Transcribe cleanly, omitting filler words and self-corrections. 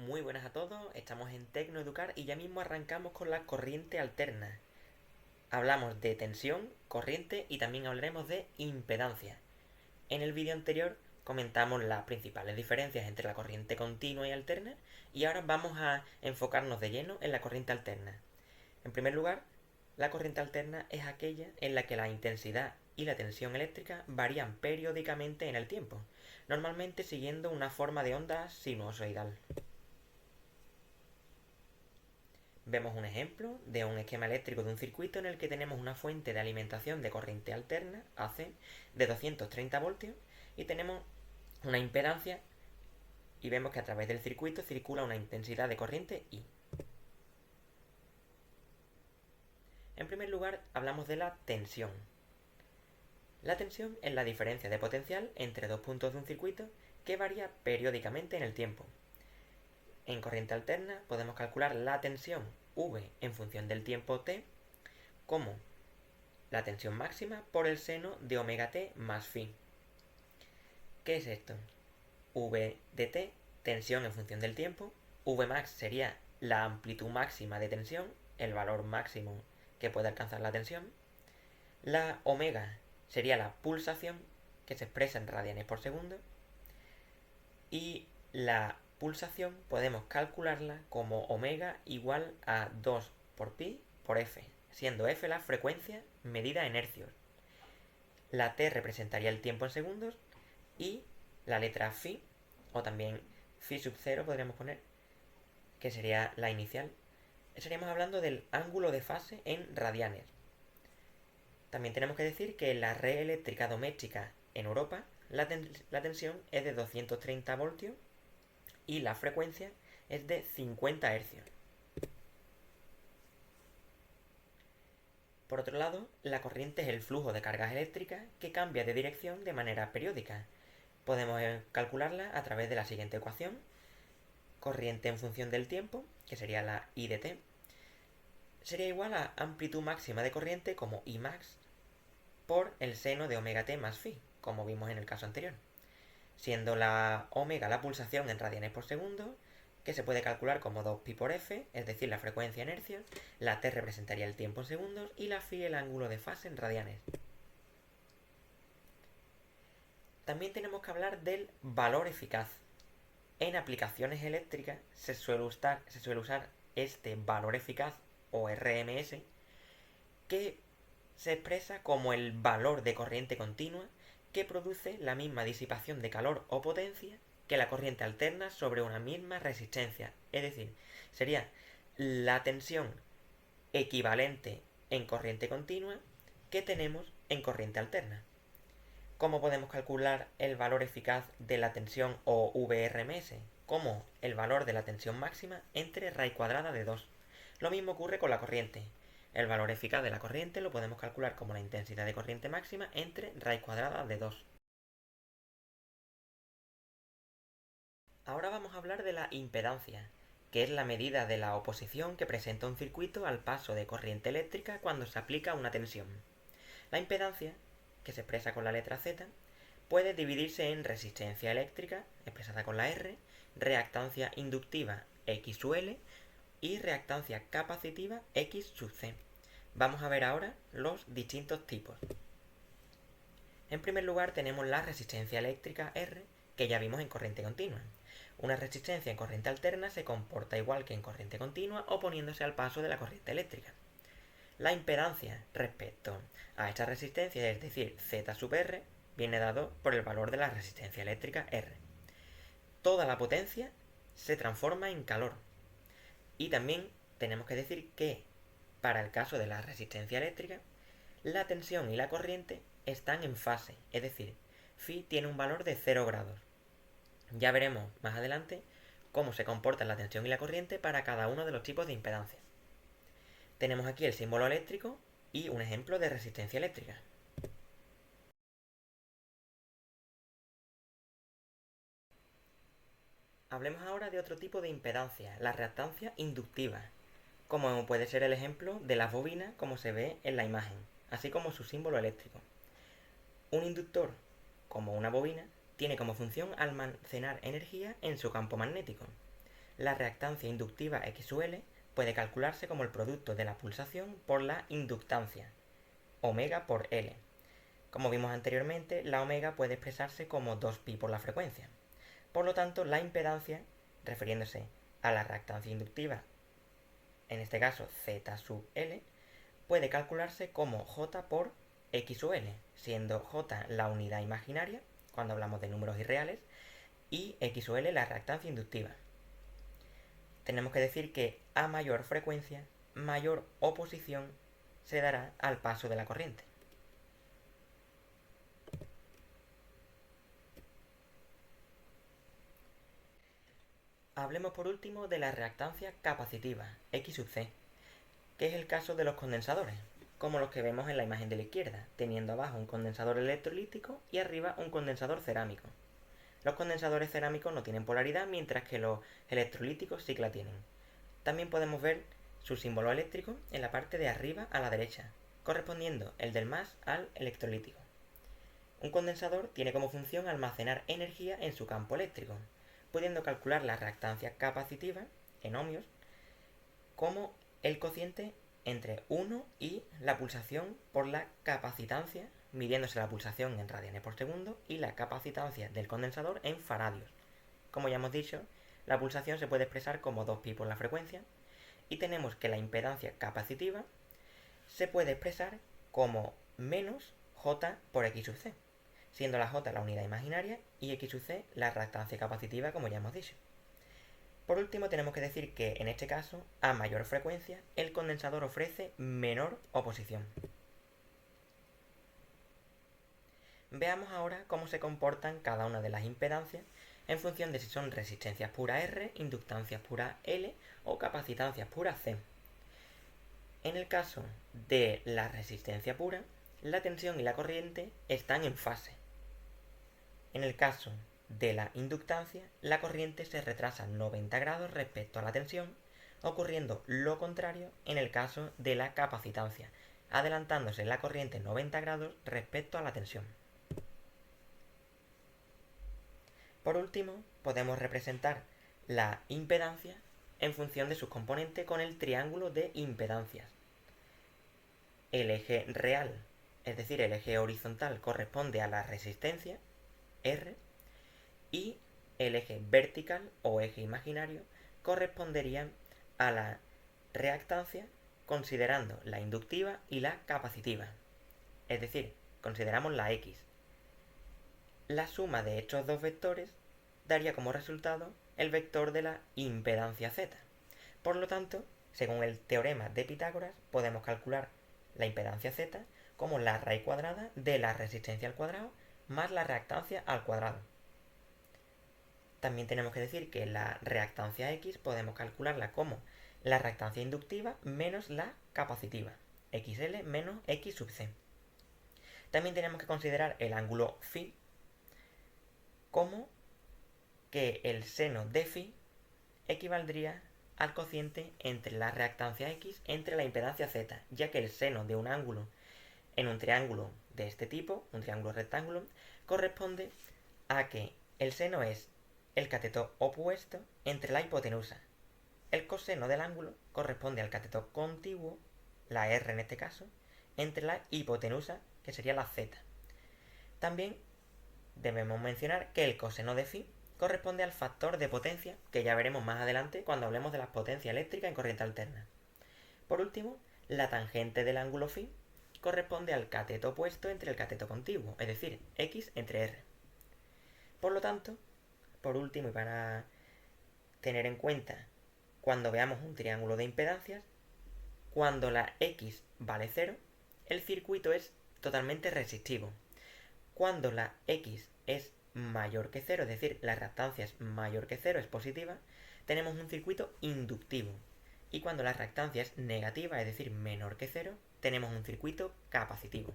Muy buenas a todos, estamos en Tecnoeducar y ya mismo arrancamos con la corriente alterna. Hablamos de tensión, corriente y también hablaremos de impedancia. En el vídeo anterior comentamos las principales diferencias entre la corriente continua y alterna y ahora vamos a enfocarnos de lleno en la corriente alterna. En primer lugar, la corriente alterna es aquella en la que la intensidad y la tensión eléctrica varían periódicamente en el tiempo, normalmente siguiendo una forma de onda sinusoidal. Vemos un ejemplo de un esquema eléctrico de un circuito en el que tenemos una fuente de alimentación de corriente alterna, AC, de 230 voltios y tenemos una impedancia y vemos que a través del circuito circula una intensidad de corriente I. En primer lugar, hablamos de la tensión. La tensión es la diferencia de potencial entre dos puntos de un circuito que varía periódicamente en el tiempo. En corriente alterna podemos calcular la tensión V en función del tiempo t como la tensión máxima por el seno de omega t más phi. ¿Qué es esto? V de t, tensión en función del tiempo. V max sería la amplitud máxima de tensión, el valor máximo que puede alcanzar la tensión. La omega sería la pulsación, que se expresa en radianes por segundo. Y la pulsación podemos calcularla como omega igual a 2 por pi por f, siendo f la frecuencia medida en hercios. La t representaría el tiempo en segundos y la letra phi, o también phi sub 0 podríamos poner, que sería la inicial. Estaríamos hablando del ángulo de fase en radianes. También tenemos que decir que en la red eléctrica doméstica en Europa la tensión es de 230 voltios y la frecuencia es de 50 hercios. Por otro lado, la corriente es el flujo de cargas eléctricas que cambia de dirección de manera periódica. Podemos calcularla a través de la siguiente ecuación. Corriente en función del tiempo, que sería la I de t, sería igual a amplitud máxima de corriente como I max por el seno de omega t más phi, como vimos en el caso anterior. Siendo la omega la pulsación en radianes por segundo, que se puede calcular como 2pi por f, es decir, la frecuencia en hercios, la t representaría el tiempo en segundos y la phi el ángulo de fase en radianes. También tenemos que hablar del valor eficaz. En aplicaciones eléctricas se suele usar este valor eficaz o RMS, que se expresa como el valor de corriente continua que produce la misma disipación de calor o potencia que la corriente alterna sobre una misma resistencia. Es decir, sería la tensión equivalente en corriente continua que tenemos en corriente alterna. ¿Cómo podemos calcular el valor eficaz de la tensión o VRMS? Como el valor de la tensión máxima entre raíz cuadrada de 2. Lo mismo ocurre con la corriente. El valor eficaz de la corriente lo podemos calcular como la intensidad de corriente máxima entre raíz cuadrada de 2. Ahora vamos a hablar de la impedancia, que es la medida de la oposición que presenta un circuito al paso de corriente eléctrica cuando se aplica una tensión. La impedancia, que se expresa con la letra Z, puede dividirse en resistencia eléctrica, expresada con la R, reactancia inductiva X sub L y reactancia capacitiva X sub C. Vamos a ver ahora los distintos tipos. En primer lugar tenemos la resistencia eléctrica R, que ya vimos en corriente continua. Una resistencia en corriente alterna se comporta igual que en corriente continua oponiéndose al paso de la corriente eléctrica. La impedancia respecto a esta resistencia, es decir, Z sub R, viene dado por el valor de la resistencia eléctrica R. Toda la potencia se transforma en calor. Y también tenemos que decir que, para el caso de la resistencia eléctrica, la tensión y la corriente están en fase, es decir, phi tiene un valor de 0 grados. Ya veremos más adelante cómo se comportan la tensión y la corriente para cada uno de los tipos de impedancia. Tenemos aquí el símbolo eléctrico y un ejemplo de resistencia eléctrica. Hablemos ahora de otro tipo de impedancia, la reactancia inductiva, como puede ser el ejemplo de las bobinas como se ve en la imagen, así como su símbolo eléctrico. Un inductor, como una bobina, tiene como función almacenar energía en su campo magnético. la reactancia inductiva X u L puede calcularse como el producto de la pulsación por la inductancia, omega por L. Como vimos anteriormente, la omega puede expresarse como 2pi por la frecuencia. Por lo tanto, la impedancia, refiriéndose a la reactancia inductiva, en este caso Z sub L, puede calcularse como J por X u L, siendo J la unidad imaginaria, cuando hablamos de números irreales, y X u L la reactancia inductiva. Tenemos que decir que a mayor frecuencia, mayor oposición se dará al paso de la corriente. Hablemos por último de la reactancia capacitiva, X sub C, que es el caso de los condensadores, como los que vemos en la imagen de la izquierda, teniendo abajo un condensador electrolítico y arriba un condensador cerámico. Los condensadores cerámicos no tienen polaridad, mientras que los electrolíticos sí que la tienen. También podemos ver su símbolo eléctrico en la parte de arriba a la derecha, correspondiendo el del más al electrolítico. Un condensador tiene como función almacenar energía en su campo eléctrico, pudiendo calcular la reactancia capacitiva en ohmios como el cociente entre 1 y la pulsación por la capacitancia, midiéndose la pulsación en radianes por segundo y la capacitancia del condensador en faradios. Como ya hemos dicho, la pulsación se puede expresar como 2pi por la frecuencia y tenemos que la impedancia capacitiva se puede expresar como menos J por X sub C, siendo la J la unidad imaginaria y X sub C la reactancia capacitiva, como ya hemos dicho. Por último, tenemos que decir que en este caso, a mayor frecuencia, el condensador ofrece menor oposición. Veamos ahora cómo se comportan cada una de las impedancias en función de si son resistencias pura R, inductancias pura L o capacitancias pura C. En el caso de la resistencia pura, la tensión y la corriente están en fase. En el caso de la inductancia, la corriente se retrasa 90 grados respecto a la tensión, ocurriendo lo contrario en el caso de la capacitancia, adelantándose la corriente 90 grados respecto a la tensión. Por último, podemos representar la impedancia en función de sus componentes con el triángulo de impedancias. El eje real, es decir, el eje horizontal, corresponde a la resistencia, R, y el eje vertical o eje imaginario correspondería a la reactancia considerando la inductiva y la capacitiva. Es decir, consideramos la X. La suma de estos dos vectores daría como resultado el vector de la impedancia Z. Por lo tanto, según el teorema de Pitágoras, podemos calcular la impedancia Z como la raíz cuadrada de la resistencia al cuadrado más la reactancia al cuadrado. También tenemos que decir que la reactancia X podemos calcularla como la reactancia inductiva menos la capacitiva, XL menos X sub C. También tenemos que considerar el ángulo φ como que el seno de φ equivaldría al cociente entre la reactancia X entre la impedancia Z, ya que el seno de un ángulo en un triángulo de este tipo, un triángulo rectángulo, corresponde a que el seno es el cateto opuesto entre la hipotenusa. El coseno del ángulo corresponde al cateto contiguo, la R en este caso, entre la hipotenusa, que sería la Z. También debemos mencionar que el coseno de φ corresponde al factor de potencia, que ya veremos más adelante cuando hablemos de las potencias eléctricas en corriente alterna. Por último, la tangente del ángulo φ corresponde al cateto opuesto entre el cateto contiguo, es decir, X entre R. Por lo tanto, por último, y para tener en cuenta cuando veamos un triángulo de impedancias, cuando la X vale 0, el circuito es totalmente resistivo. Cuando la X es mayor que 0, es decir, la reactancia es mayor que 0, es positiva, tenemos un circuito inductivo. Y cuando la reactancia es negativa, es decir, menor que 0, tenemos un circuito capacitivo.